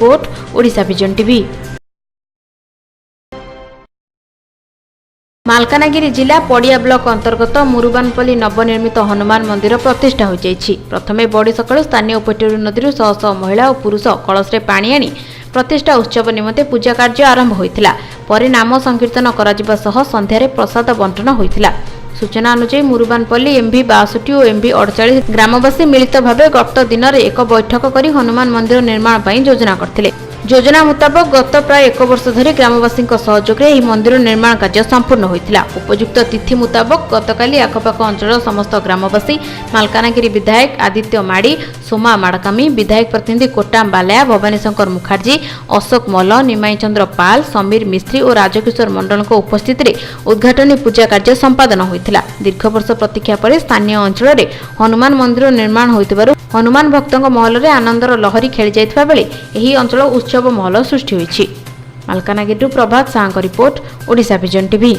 Report Odisha vision TV. Malkangiri जिला पड़िया block अंतर्गत मुरुबानपल्ली नवनिर्मित हनुमान मंदिर प्रतिष्ठा हो जाइछि। प्रथमे बड़ी सकाळु स्थानीय उपटेरू नदी शह शह महिला और पुरुष कलशरे पानी आनी प्रतिष्ठा उत्सव निमंते पूजा कार्य आरंभ होइतिला। परे नाम संकीर्तन कराजिबा सह संध्यारे प्रसाद बंटन होइतिला। सूचना अनुसार मुरुबानपल्ली एमवी 62 और एमवी 48 ग्रामवासी मिलित भावे गत दिन में एक बैठक कर हनुमान मंदिर निर्माण पर योजना करथिले। योजना मुताबक गत प्राय 1 वर्ष धरी ग्रामवासी सहयोग में मंदिर निर्माण कार्य संपूर्ण होइतिला। उपयुक्त तिथि मुताबक गतकाली आखपाख अंचल समस्त ग्रामवासी मालकानगिरी विधायक आदित्य माड़ी, सोमा माड़कामी, विधायक प्रतिनिधि कोटाम बालया, भवानीशंकर मुखर्जी, अशोक मल्ल, निमाई चंद्र पाल, समीर मिस्त्री और राजकिशोर मंडल उपस्थित में उद्घाटनी पूजा कार्य संपादन होइतिला। दीर्घ वर्ष प्रतीक्षा पर स्थानीय अंचल में हनुमान मंदिर निर्माण होइतिबारु हनुमान भक्तों महल में आनंदर लहरी खेली जाइतिबा बेले एही अंचल उत्सव महल सृष्टि होइछि। मालकानगिरी प्रभात साहंक रिपोर्ट ओडिशा विजन टीवी।